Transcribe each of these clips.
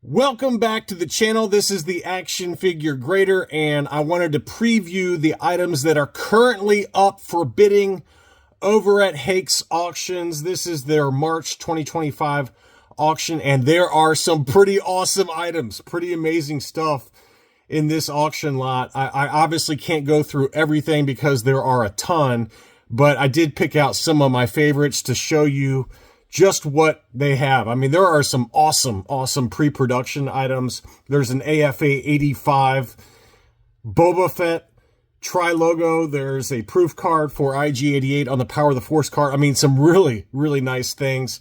Welcome back to the channel. This is the Action Figure Grader, and I wanted to preview the items that are currently up for bidding over at Hakes Auctions. This is their March 2025 auction, and there are some pretty awesome items, pretty amazing stuff in this auction lot. I obviously can't go through everything because there are a ton, but I did pick out some of my favorites to show you just what they have. I mean, there are some awesome pre-production items. There's an AFA 85 Boba Fett tri-logo. There's a proof card for IG-88 on the Power of the Force card. I mean, some really nice things.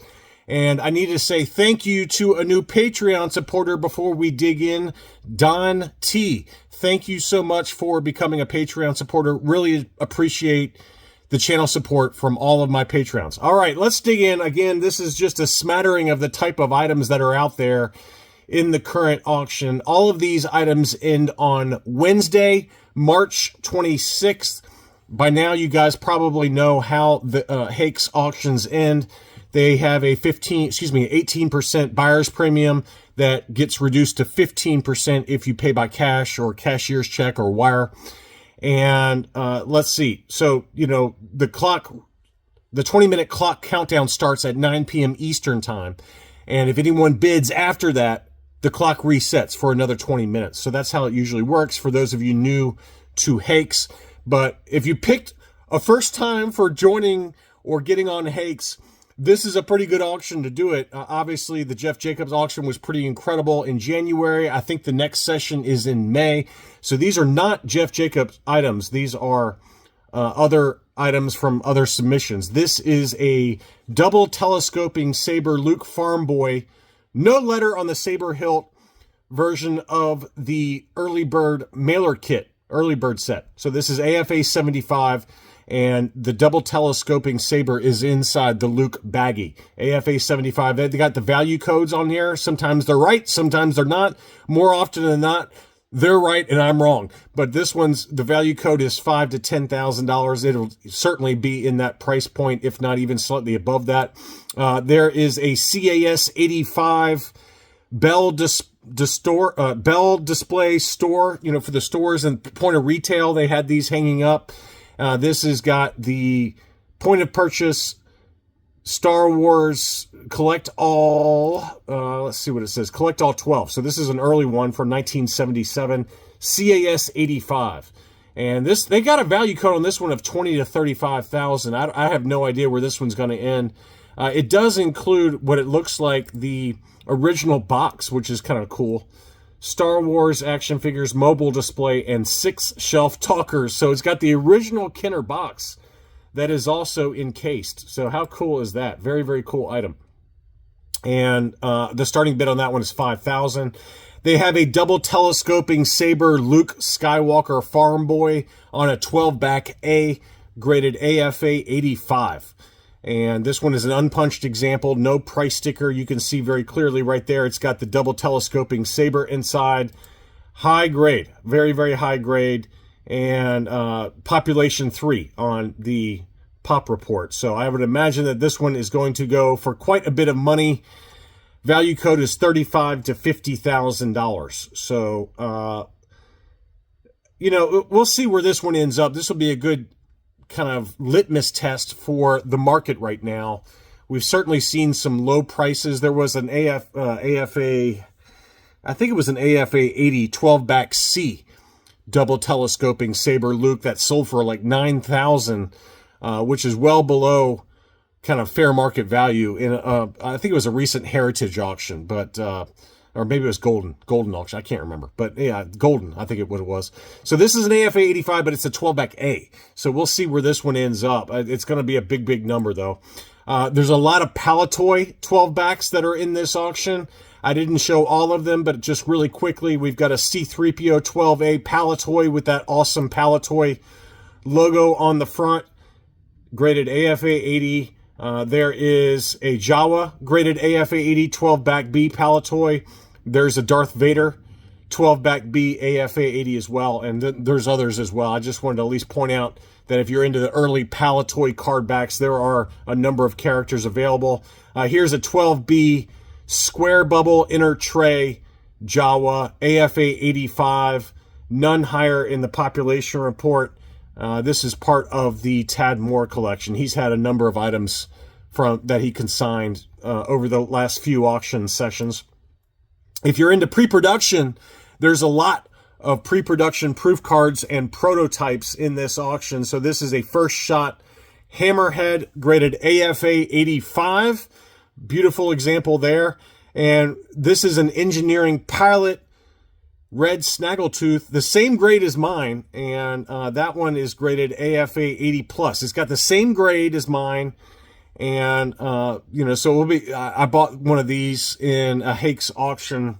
And I need to say thank you to a new Patreon supporter before we dig in, Don T. Thank you so much for becoming a Patreon supporter. Really appreciate the channel support from all of my Patreons. All right, let's dig in. Again, this is just a smattering of the type of items that are out there in the current auction. All of these items end on Wednesday, March 26th. By now, you guys probably know how the Hakes auctions end. They have a 18% buyer's premium that gets reduced to 15% if you pay by cash or cashier's check or wire. And let's see. So, you know, the 20-minute clock countdown starts at 9 p.m. Eastern time. And if anyone bids after that, the clock resets for another 20 minutes. So that's how it usually works for those of you new to Hakes. But if you picked a first time for joining or getting on Hakes, this is a pretty good auction to do it. Obviously, the Jeff Jacobs auction was pretty incredible in January. I think the next session is in May. So these are not Jeff Jacobs items. These are other items from other submissions. This is a double telescoping Saber Luke Farm Boy, no letter on the Saber hilt version of the early bird mailer kit, early bird set. So this is AFA 75. And the double telescoping Saber is inside the Luke baggie. AFA 75, they got the value codes on here. Sometimes they're right, sometimes they're not. More often than not, they're right and I'm wrong. But this one's, the value code is $5,000 to $10,000. It'll certainly be in that price point, if not even slightly above that. There is a CAS 85 Bell display store, you know, for the stores and point of retail. They had these hanging up. This has got the point of purchase Star Wars collect all, let's see what it says, collect all 12. So this is an early one from 1977, CAS 85. And this, they got a value code on this one of 20 to 35,000. I have no idea where this one's going to end. It does include what it looks like the original box, which is kind of cool. Star Wars action figures, mobile display, and 6 shelf talkers. So it's got the original Kenner box that is also encased. So how cool is that? Very cool item. And the starting bid on that one is $5,000. They have a double telescoping Saber Luke Skywalker Farm Boy on a 12-back A, graded AFA 85. And this one is an unpunched example, no price sticker. You can see very clearly right there. It's got the double telescoping Saber inside. High grade, very high grade. And population 3 on the pop report. So I would imagine that this one is going to go for quite a bit of money. Value code is $35,000 to $50,000. So, you know, we'll see where this one ends up. This will be a good kind of litmus test for the market right now. We've certainly seen some low prices. There was an AFA, I think it was an AFA 80 12-back C double telescoping Saber Luke that sold for like $9,000, which is well below kind of fair market value. In I think it was a recent Heritage auction, but or maybe it was Golden auction. I can't remember. But yeah, Golden, I think what it was. So this is an AFA 85, but it's a 12-back A. So we'll see where this one ends up. It's going to be a big number, though. There's a lot of Palatoy 12-backs that are in this auction. I didn't show all of them, but just really quickly, we've got a C-3PO 12A Palatoy with that awesome Palatoy logo on the front, graded AFA 80. There is a Jawa graded AFA 80 12-back B Palatoy. There's a Darth Vader 12-back B AFA 80 as well, and there's others as well. I just wanted to at least point out that if you're into the early Palatoy card backs, there are a number of characters available. Here's a 12B square bubble inner tray Jawa, AFA 85, none higher in the population report. This is part of the Tad Moore collection. He's had a number of items that he consigned over the last few auction sessions. If you're into pre-production, there's a lot of pre-production proof cards and prototypes in this auction. So this is a first shot hammerhead graded AFA 85. Beautiful example there. And this is an engineering pilot red snaggletooth, the same grade as mine. And that one is graded AFA 80 plus. It's got the same grade as mine. And, so it will be, I bought one of these in a Hakes auction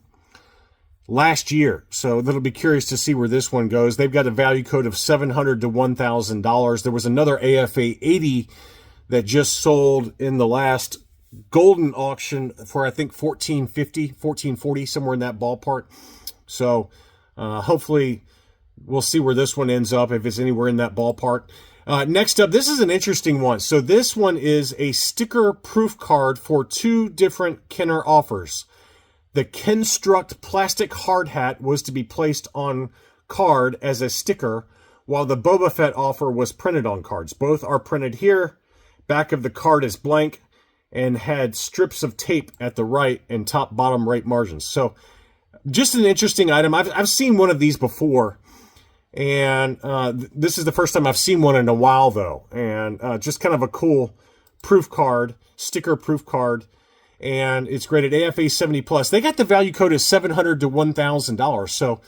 last year. So that'll be curious to see where this one goes. They've got a value code of $700 to $1,000. There was another AFA 80 that just sold in the last golden auction for, I think, $1,450, $1,440, somewhere in that ballpark. So hopefully we'll see where this one ends up, if it's anywhere in that ballpark. Next up, this is an interesting one. So this one is a sticker proof card for two different Kenner offers. The Kenstruct plastic hard hat was to be placed on card as a sticker, while the Boba Fett offer was printed on cards. Both are printed here. Back of the card is blank and had strips of tape at the right and top bottom right margins. So just an interesting item. I've seen one of these before, and this is the first time I've seen one in a while, though. And just kind of a cool proof card, sticker proof card. And it's graded AFA 70 plus. They got the value code as $700 to $1,000. So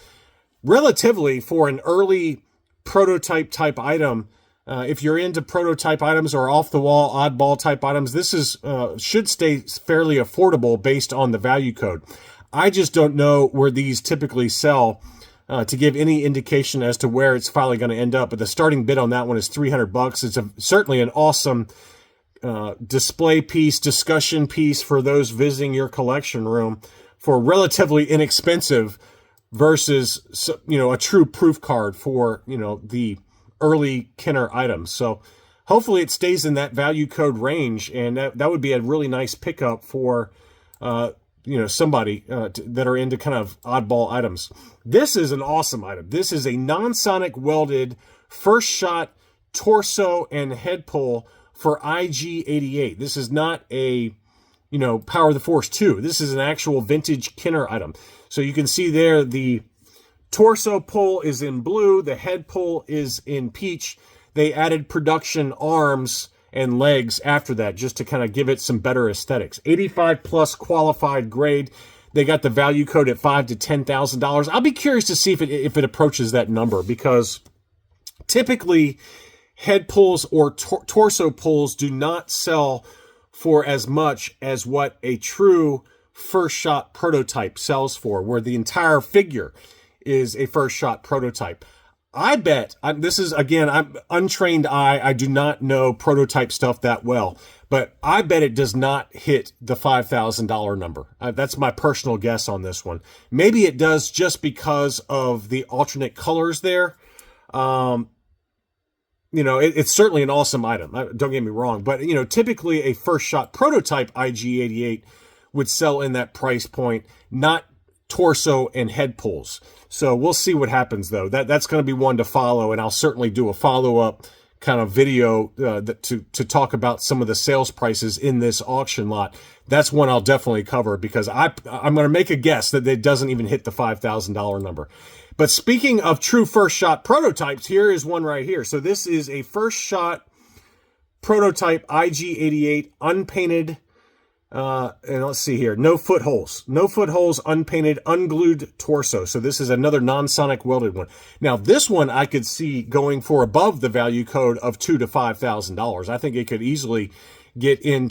relatively, for an early prototype type item, if you're into prototype items or off the wall oddball type items, this is should stay fairly affordable based on the value code. I just don't know where these typically sell to give any indication as to where it's finally going to end up. But the starting bid on that one is $300. It's certainly an awesome display piece, discussion piece for those visiting your collection room for relatively inexpensive versus, a true proof card for, the early Kenner items. So hopefully it stays in that value code range, and that would be a really nice pickup for, somebody that are into kind of oddball items. This is an awesome item. This is a non-sonic welded first shot torso and head pull for IG-88. This is not a, Power of the Force 2. This is an actual vintage Kenner item. So you can see there the torso pull is in blue. The head pull is in peach. They added production arms and legs after that just to kind of give it some better aesthetics. 85 plus qualified grade. They got the value code at $5,000 to $10,000. I'll be curious to see if it approaches that number, because typically head pulls or torso pulls do not sell for as much as what a true first shot prototype sells for, where the entire figure is a first shot prototype. I bet, this is, again, I'm untrained eye. I do not know prototype stuff that well, but I bet it does not hit the $5,000 number. That's my personal guess on this one. Maybe it does just because of the alternate colors there. It's certainly an awesome item. Don't get me wrong. But, typically a first shot prototype IG-88 would sell in that price point, not torso and head pulls. So we'll see what happens, though. That's going to be one to follow, and I'll certainly do a follow-up kind of video to talk about some of the sales prices in this auction lot. That's one I'll definitely cover, because I'm going to make a guess that it doesn't even hit the $5,000 number. But speaking of true first shot prototypes, here is one right here. So this is a first shot prototype IG-88 unpainted, and let's see here, no footholes, unpainted, unglued torso. So this is another non-sonic welded one. Now this one I could see going for above the value code of $2,000 to $5,000. I think it could easily get in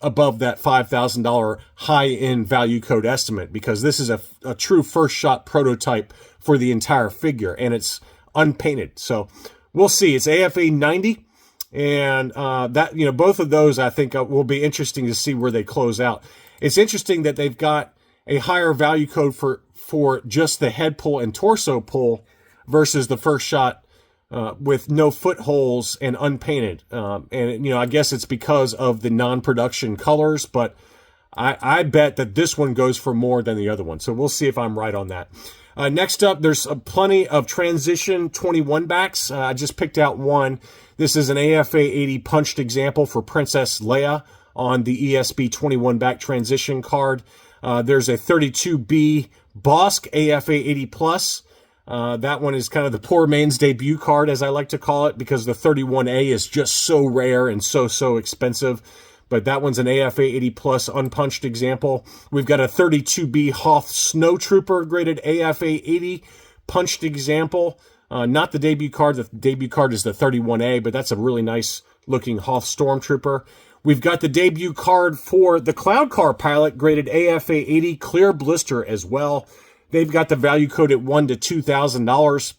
above that $5,000 high-end value code estimate, because this is a true first shot prototype for the entire figure, and it's unpainted. So we'll see. It's AFA 90, and both of those I think will be interesting to see where they close out. It's interesting that they've got a higher value code for just the head pull and torso pull versus the first shot with no footholes and unpainted. And I guess it's because of the non-production colors, but I bet that this one goes for more than the other one. So we'll see if I'm right on that. Next up, there's plenty of transition 21 backs. I just picked out one. This is an AFA 80 punched example for Princess Leia on the ESB 21 back transition card. There's a 32B Bosk AFA 80 Plus. That one is kind of the poor man's debut card, as I like to call it, because the 31A is just so rare and so expensive. But that one's an AFA 80 Plus unpunched example. We've got a 32B Hoth Snowtrooper graded AFA 80 punched example. Not the debut card. The debut card is the 31A, but that's a really nice looking Hoth Stormtrooper. We've got the debut card for the Cloud Car Pilot graded AFA 80 clear blister as well. They've got the value code at $1,000 to $2,000.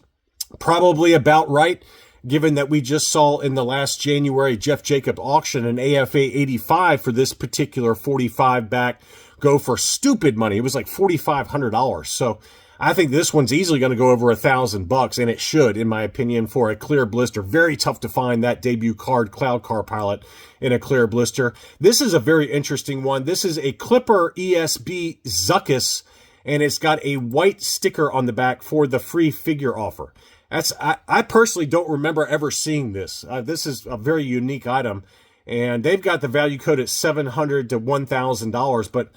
Probably about right, given that we just saw in the last January Jeff Jacob auction an AFA 85 for this particular 45 back go for stupid money. It was like $4,500. So I think this one's easily going to go over $1,000, and it should, in my opinion, for a clear blister. Very tough to find that debut card, Cloud Car Pilot, in a clear blister. This is a very interesting one. This is a Clipper ESB Zuckuss, and it's got a white sticker on the back for the free figure offer. I personally don't remember ever seeing this. This is a very unique item, and they've got the value code at $700 to $1,000, but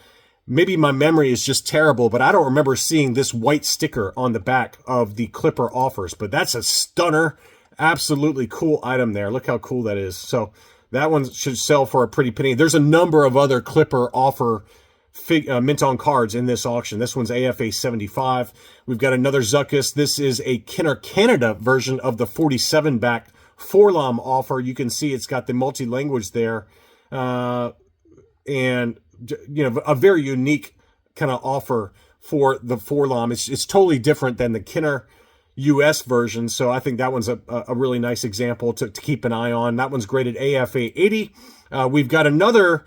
maybe my memory is just terrible, but I don't remember seeing this white sticker on the back of the Clipper offers. But that's a stunner, absolutely cool item there. Look how cool that is. So that one should sell for a pretty penny. There's a number of other Clipper offer mint on cards in this auction. This one's AFA 75. We've got another Zuckuss. This is a Kenner Canada version of the 47 back Forlom offer. You can see it's got the multi-language there. And, you know, a very unique kind of offer for the Forlom. It's totally different than the Kenner US version. So I think that one's a really nice example to keep an eye on. That one's graded AFA 80. We've got another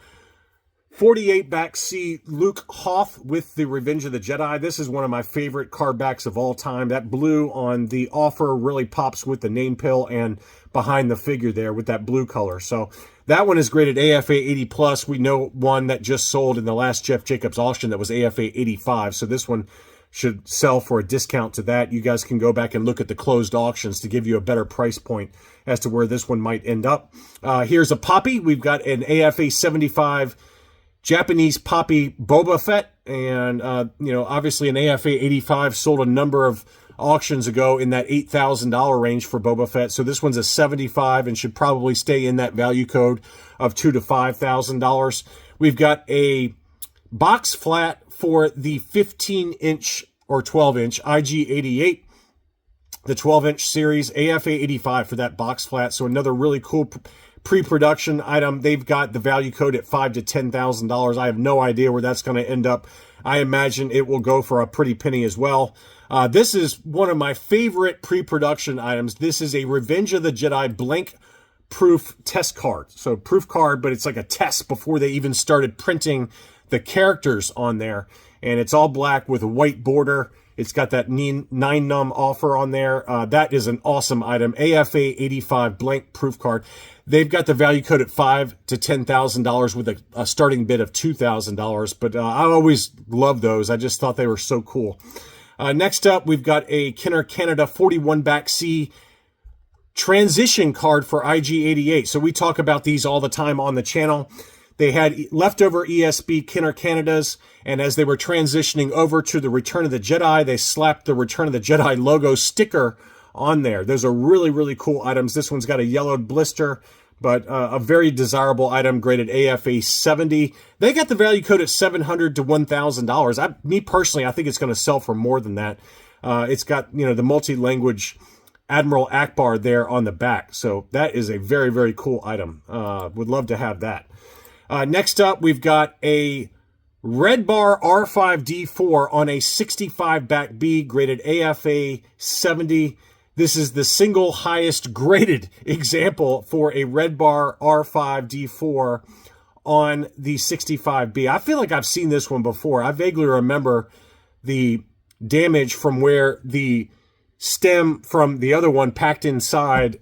48 back C Luke Hoth with the Revenge of the Jedi. This is one of my favorite card backs of all time. That blue on the offer really pops with the name pill and behind the figure there with that blue color. So that one is graded AFA 80 plus. We know one that just sold in the last Jeff Jacobs auction that was AFA 85. So this one should sell for a discount to that. You guys can go back and look at the closed auctions to give you a better price point as to where this one might end up. Here's a Poppy. We've got an AFA 75 Japanese Poppy Boba Fett, and you know, obviously an AFA 85 sold a number of auctions ago in that $8,000 range for Boba Fett. So this one's a 75 and should probably stay in that value code of $2,000 to $5,000. We've got a box flat for the 15-inch or 12-inch IG-88, the 12-inch series, AFA 85 for that box flat. So another really cool pre-production item. They've got the value code at $5,000 to $10,000. I have no idea where that's going to end up. I imagine it will go for a pretty penny as well. This is one of my favorite pre-production items. This is a Revenge of the Jedi blank proof test card. So proof card, but it's like a test before they even started printing the characters on there. And it's all black with a white border. It's got that 9-num offer on there. That is an awesome item. AFA 85 blank proof card. They've got the value code at $5,000 to $10,000 with a starting bid of $2,000. But I always love those. I just thought they were so cool. Next up, we've got a Kenner Canada 41 back C transition card for IG-88. So we talk about these all the time on the channel. They had leftover ESB Kenner Canadas, and as they were transitioning over to the Return of the Jedi, they slapped the Return of the Jedi logo sticker on there. Those are really, really cool items. This one's got a yellowed blister, but a very desirable item graded AFA 70. They got the value code at $700 to $1,000. Me personally, I think it's going to sell for more than that. It's got, you know, the multi-language Admiral Akbar there on the back. So that is a very, very cool item. Would love to have that. Next up, we've got a Red Bar R5D4 on a 65 back B graded AFA 70. This is the single highest graded example for a Red Bar R5D4 on the 65B. I feel like I've seen this one before. I vaguely remember the damage from where the stem from the other one packed inside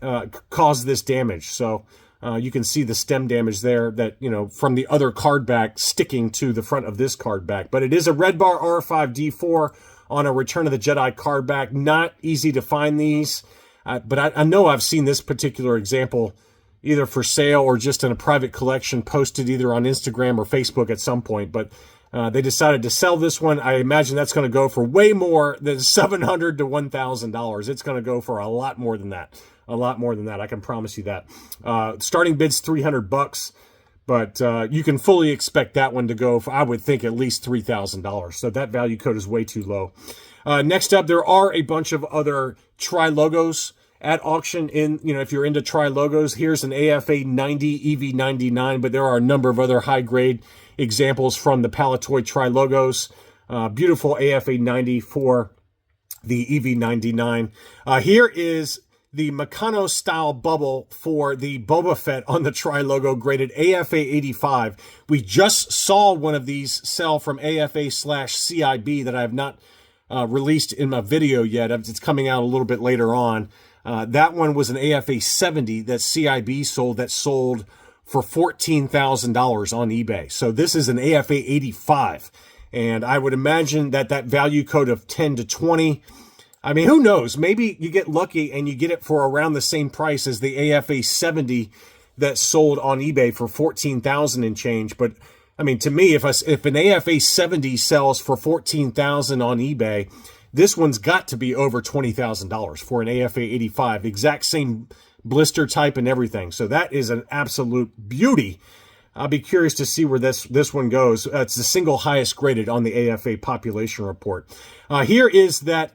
caused this damage. So You can see the stem damage there that, you know, from the other card back sticking to the front of this card back. But it is a Red Bar R5D4 on a Return of the Jedi card back. Not easy to find these, but I know I've seen this particular example either for sale or just in a private collection posted either on Instagram or Facebook at some point. But they decided to sell this one. I imagine that's going to go for way more than $700 to $1,000. It's going to go for a lot more than that. A lot more than that. I can promise you that. Starting bid's $300, but you can fully expect that one to go for, I would think, at least $3,000. So that value code is way too low. Next up, there are a bunch of other tri-logos at auction. In, you know, if you're into tri-logos, here's an AFA 90 EV99, but there are a number of other high-grade examples from the Palatoy tri-logos. Beautiful AFA 90 for the EV99. Here is the Meccano style bubble for the Boba Fett on the tri-logo, graded AFA 85. We just saw one of these sell from AFA/CIB that I have not released in my video yet. It's coming out a little bit later on. That one was an AFA 70 that CIB sold, that sold for $14,000 on eBay. So this is an AFA 85. And I would imagine that that value code of 10 to 20, I mean, who knows? Maybe you get lucky and you get it for around the same price as the AFA 70 that sold on eBay for $14,000 and change. But I mean, to me, if an AFA 70 sells for $14,000 on eBay, this one's got to be over $20,000 for an AFA 85. Exact same blister type and everything. So that is an absolute beauty. I'll be curious to see where this one goes. It's the single highest graded on the AFA population report. Here is that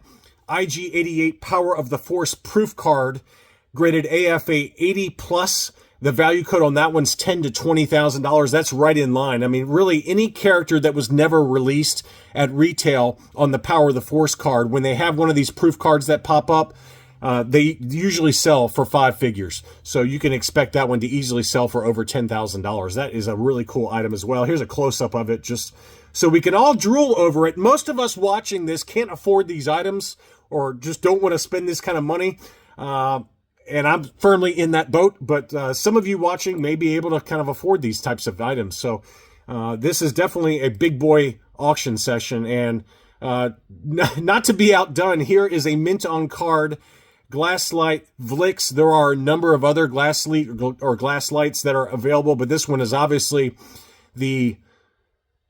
IG-88 Power of the Force proof card, graded AFA 80 plus. The value code on that one's $10,000 to $20,000. That's right in line. I mean, really, any character that was never released at retail on the Power of the Force card, when they have one of these proof cards that pop up, they usually sell for 5 figures. So you can expect that one to easily sell for over $10,000. That is a really cool item as well. Here's a close-up of it just so we can all drool over it. Most of us watching this can't afford these items or just don't want to spend this kind of money. And I'm firmly in that boat, but some of you watching may be able to kind of afford these types of items. So this is definitely a big boy auction session. And not to be outdone, here is a mint on card Glasslite VLIX. There are a number of other Glasslites that are available, but this one is obviously the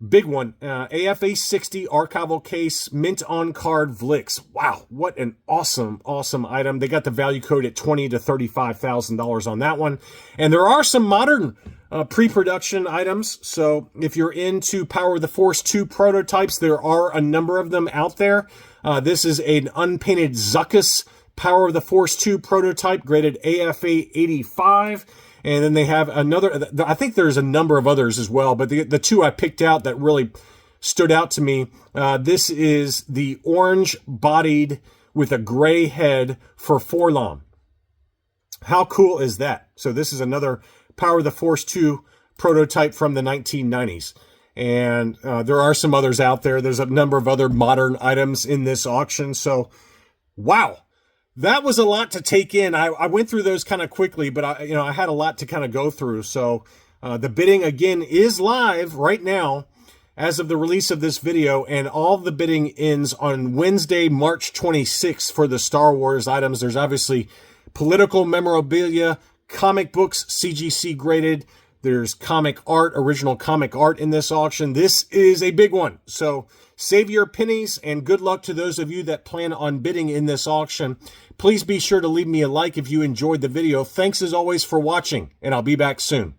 big one. AFA 60 archival case, mint on card VLIX. Wow, what an awesome item. They got the value code at $20,000 to $35,000 on that one. And there are some modern pre-production items. So if you're into Power of the Force 2 prototypes, there are a number of them out there. This is an unpainted Zuckuss Power of the Force 2 prototype, graded AFA 85. And then they have another, I think there's a number of others as well, but the two I picked out that really stood out to me, this is the orange bodied with a gray head for Forlom. How cool is that? So this is another Power of the Force 2 prototype from the 1990s. And there are some others out there. There's a number of other modern items in this auction. So, wow. That was a lot to take in. I went through those kind of quickly, but I had a lot to kind of go through. So the bidding again is live right now as of the release of this video, and all the bidding ends on Wednesday, March 26th for the Star Wars items. There's obviously political memorabilia, comic books, CGC graded. There's comic art, original comic art in this auction. This is a big one. So save your pennies, and good luck to those of you that plan on bidding in this auction. Please be sure to leave me a like if you enjoyed the video. Thanks as always for watching, and I'll be back soon.